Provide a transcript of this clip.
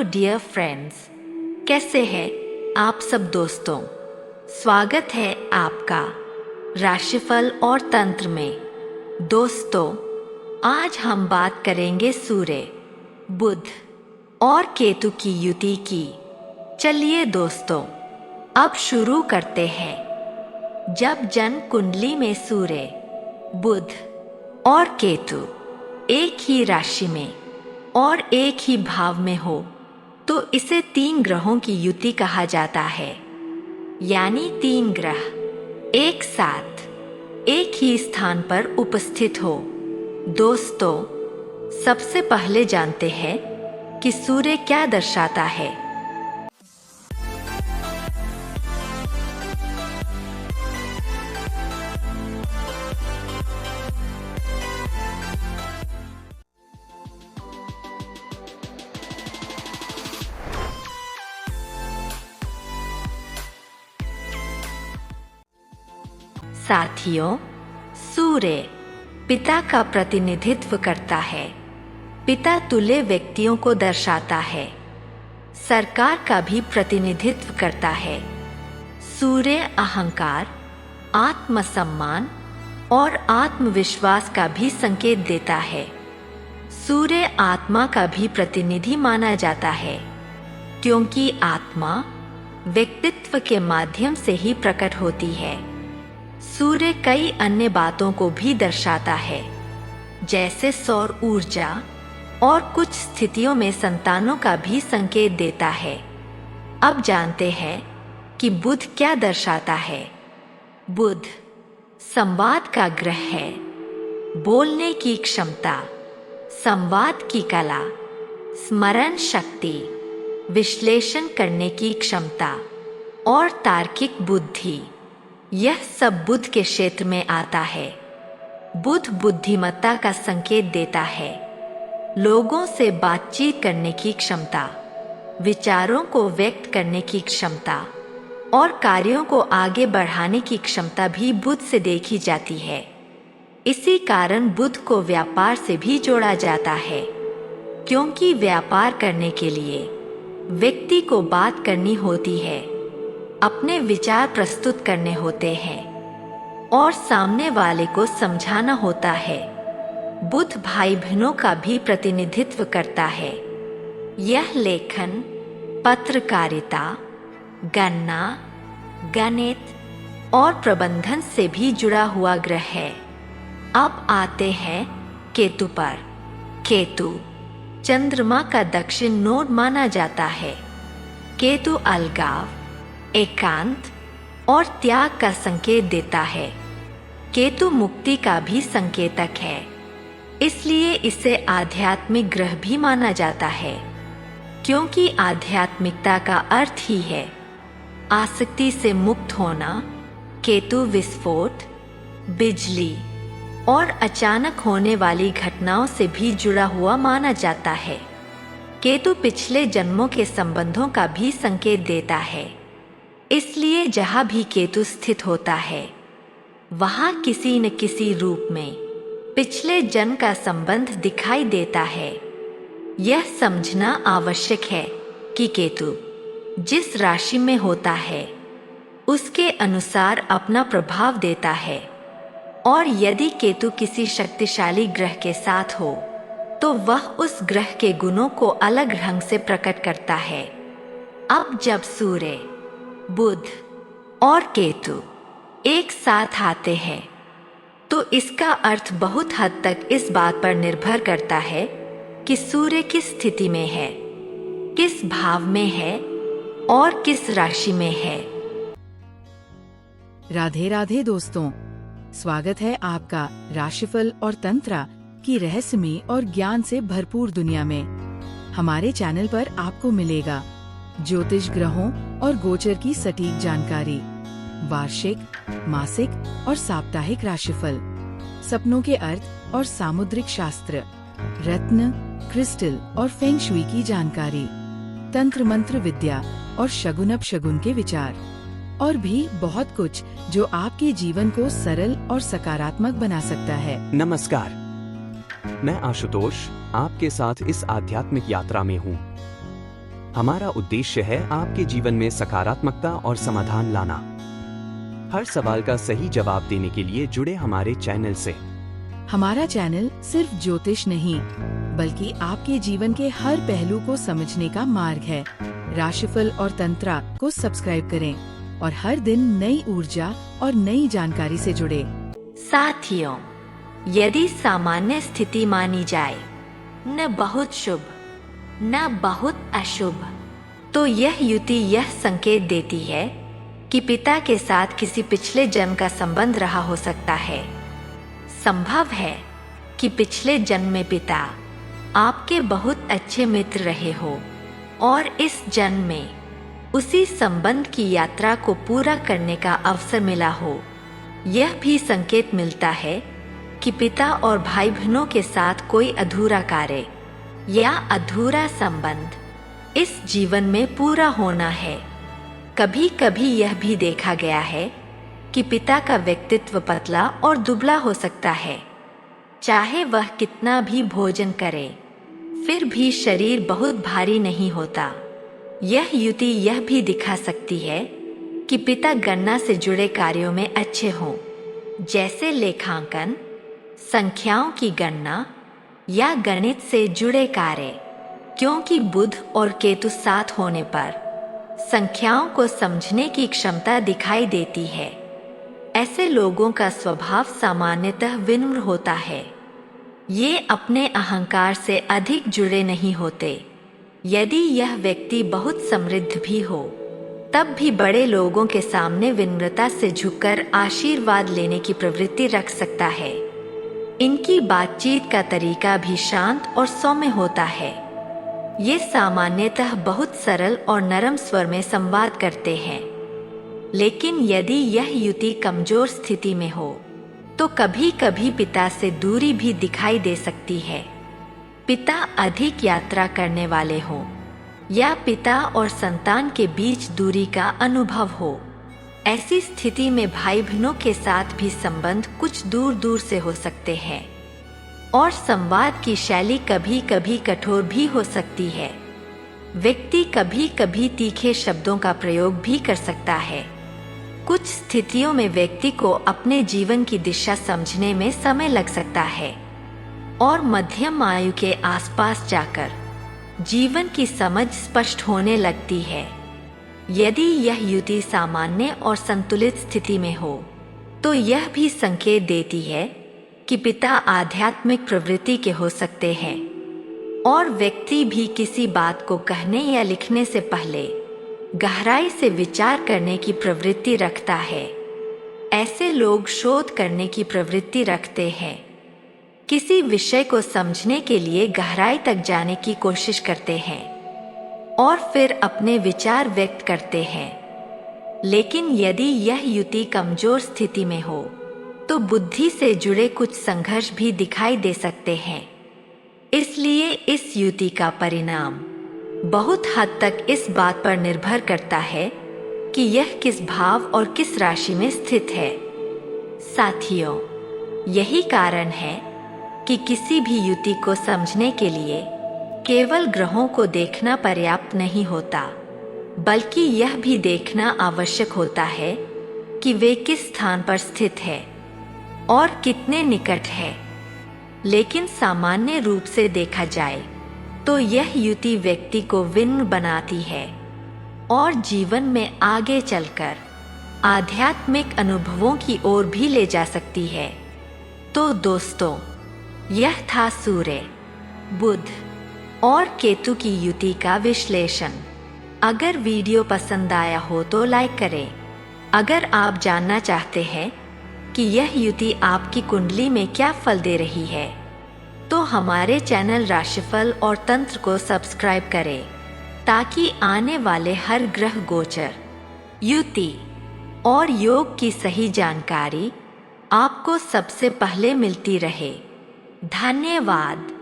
Hello dear friends, कैसे हैं आप सब दोस्तों। स्वागत है आपका राशिफल और तंत्र में। दोस्तों, आज हम बात करेंगे सूर्य, बुध और केतु की युति की। चलिए दोस्तों, अब शुरू करते हैं। जब जन्म कुंडली में सूर्य, बुध और केतु एक ही राशि में और एक ही भाव में हो तो इसे 3 ग्रहों की युति कहा जाता है। यानी 3 ग्रह एक साथ एक ही स्थान पर उपस्थित हो। दोस्तों, सबसे पहले जानते हैं कि सूर्य क्या दर्शाता है। साथियों, सूर्य पिता का प्रतिनिधित्व करता है। पिता तुल्य व्यक्तियों को दर्शाता है। सरकार का भी प्रतिनिधित्व करता है। सूर्य अहंकार, आत्मसम्मान और आत्मविश्वास का भी संकेत देता है। सूर्य आत्मा का भी प्रतिनिधि माना जाता है, क्योंकि आत्मा व्यक्तित्व के माध्यम से ही प्रकट होती है। सूर्य कई अन्य बातों को भी दर्शाता है, जैसे सौर ऊर्जा और कुछ स्थितियों में संतानों का भी संकेत देता है। अब जानते हैं कि बुध क्या दर्शाता है। बुध संवाद का ग्रह है। बोलने की क्षमता, संवाद की कला, स्मरण शक्ति, विश्लेषण करने की क्षमता और तार्किक बुद्धि, यह सब बुध के क्षेत्र में आता है। बुध बुद्धिमत्ता का संकेत देता है। लोगों से बातचीत करने की क्षमता, विचारों को व्यक्त करने की क्षमता और कार्यों को आगे बढ़ाने की क्षमता भी बुध से देखी जाती है। इसी कारण बुध को व्यापार से भी जोड़ा जाता है, क्योंकि व्यापार करने के लिए व्यक्ति को बात करनी होती है, अपने विचार प्रस्तुत करने होते हैं और सामने वाले को समझाना होता है। बुध भाई बहनों का भी प्रतिनिधित्व करता है। यह लेखन, पत्रकारिता, गणना, गणित और प्रबंधन से भी जुड़ा हुआ ग्रह है। अब आते हैं केतु पर। केतु चंद्रमा का दक्षिण नोड माना जाता है। केतु अलगाव, एकांत और त्याग का संकेत देता है। केतु मुक्ति का भी संकेतक है, इसलिए इसे आध्यात्मिक ग्रह भी माना जाता है, क्योंकि आध्यात्मिकता का अर्थ ही है आसक्ति से मुक्त होना। केतु विस्फोट, बिजली और अचानक होने वाली घटनाओं से भी जुड़ा हुआ माना जाता है। केतु पिछले जन्मों के संबंधों का भी संकेत देता है, इसलिए जहाँ भी केतु स्थित होता है वहाँ किसी न किसी रूप में पिछले जन्म का संबंध दिखाई देता है। यह समझना आवश्यक है कि केतु जिस राशि में होता है उसके अनुसार अपना प्रभाव देता है, और यदि केतु किसी शक्तिशाली ग्रह के साथ हो तो वह उस ग्रह के गुणों को अलग ढंग से प्रकट करता है। अब जब सूर्य, बुध और केतु एक साथ आते हैं तो इसका अर्थ बहुत हद तक इस बात पर निर्भर करता है कि सूर्य किस स्थिति में है, किस भाव में है और किस राशि में है। राधे राधे दोस्तों, स्वागत है आपका राशिफल और तंत्र की रहस्यमय और ज्ञान से भरपूर दुनिया में। हमारे चैनल पर आपको मिलेगा ज्योतिष ग्रहों और गोचर की सटीक जानकारी, वार्षिक, मासिक और साप्ताहिक राशिफल, सपनों के अर्थ और सामुद्रिक शास्त्र, रत्न, क्रिस्टल और फेंग शुई की जानकारी, तंत्र मंत्र विद्या और शगुन अपशगुन के विचार, और भी बहुत कुछ जो आपके जीवन को सरल और सकारात्मक बना सकता है। नमस्कार, मैं आशुतोष आपके साथ इस आध्यात्मिक यात्रा में हूँ। हमारा उद्देश्य है आपके जीवन में सकारात्मकता और समाधान लाना। हर सवाल का सही जवाब देने के लिए जुड़े हमारे चैनल से। हमारा चैनल सिर्फ ज्योतिष नहीं, बल्कि आपके जीवन के हर पहलू को समझने का मार्ग है। राशिफल और तंत्रा को सब्सक्राइब करें और हर दिन नई ऊर्जा और नई जानकारी से जुड़े। साथियों, यदि सामान्य स्थिति मानी जाए, न बहुत शुभ न बहुत अशुभ, तो यह युति यह संकेत देती है कि पिता के साथ किसी पिछले जन्म का संबंध रहा हो सकता है। संभव है कि पिछले जन्म में पिता आपके बहुत अच्छे मित्र रहे हो और इस जन्म में उसी संबंध की यात्रा को पूरा करने का अवसर मिला हो। यह भी संकेत मिलता है कि पिता और भाई बहनों के साथ कोई अधूरा कार्य या अधूरा संबंध इस जीवन में पूरा होना है। कभी कभी यह भी देखा गया है कि पिता का व्यक्तित्व पतला और दुबला हो सकता है। चाहे वह कितना भी भोजन करे, फिर भी शरीर बहुत भारी नहीं होता। यह युति यह भी दिखा सकती है कि पिता गणना से जुड़े कार्यों में अच्छे हों, जैसे लेखांकन, संख्याओं की गणना या गणित से जुड़े कार्य, क्योंकि बुध और केतु साथ होने पर संख्याओं को समझने की क्षमता दिखाई देती है। ऐसे लोगों का स्वभाव सामान्यतः विनम्र होता है। ये अपने अहंकार से अधिक जुड़े नहीं होते। यदि यह व्यक्ति बहुत समृद्ध भी हो, तब भी बड़े लोगों के सामने विनम्रता से झुककर आशीर्वाद लेने की प्रवृत्ति रख सकता है। इनकी बातचीत का तरीका भी शांत और सौम्य होता है। ये सामान्यतः बहुत सरल और नरम स्वर में संवाद करते हैं। लेकिन यदि यह युति कमजोर स्थिति में हो, तो कभी कभी पिता से दूरी भी दिखाई दे सकती है। पिता अधिक यात्रा करने वाले हों या पिता और संतान के बीच दूरी का अनुभव हो, ऐसी स्थिति में भाई बहनों के साथ भी संबंध कुछ दूर दूर से हो सकते हैं और संवाद की शैली कभी कभी कठोर भी हो सकती है। व्यक्ति कभी कभी तीखे शब्दों का प्रयोग भी कर सकता है। कुछ स्थितियों में व्यक्ति को अपने जीवन की दिशा समझने में समय लग सकता है और मध्यम आयु के आसपास जाकर जीवन की समझ स्पष्ट होने लगती है। यदि यह युति सामान्य और संतुलित स्थिति में हो, तो यह भी संकेत देती है कि पिता आध्यात्मिक प्रवृत्ति के हो सकते हैं और व्यक्ति भी किसी बात को कहने या लिखने से पहले गहराई से विचार करने की प्रवृत्ति रखता है। ऐसे लोग शोध करने की प्रवृत्ति रखते हैं, किसी विषय को समझने के लिए गहराई तक जाने की कोशिश करते हैं और फिर अपने विचार व्यक्त करते हैं। लेकिन यदि यह युति कमजोर स्थिति में हो, तो बुद्धि से जुड़े कुछ संघर्ष भी दिखाई दे सकते हैं। इसलिए इस युति का परिणाम बहुत हद तक इस बात पर निर्भर करता है कि यह किस भाव और किस राशि में स्थित है। साथियों, यही कारण है कि किसी भी युति को समझने के लिए केवल ग्रहों को देखना पर्याप्त नहीं होता, बल्कि यह भी देखना आवश्यक होता है कि वे किस स्थान पर स्थित है और कितने निकट है। लेकिन सामान्य रूप से देखा जाए तो यह युति व्यक्ति को विनम्र बनाती है और जीवन में आगे चलकर आध्यात्मिक अनुभवों की ओर भी ले जा सकती है। तो दोस्तों, यह था सूर्य, बुध और केतु की युति का विश्लेषण। अगर वीडियो पसंद आया हो तो लाइक करें। अगर आप जानना चाहते हैं कि यह युति आपकी कुंडली में क्या फल दे रही है, तो हमारे चैनल राशिफल और तंत्र को सब्सक्राइब करें ताकि आने वाले हर ग्रह गोचर, युति और योग की सही जानकारी आपको सबसे पहले मिलती रहे। धन्यवाद।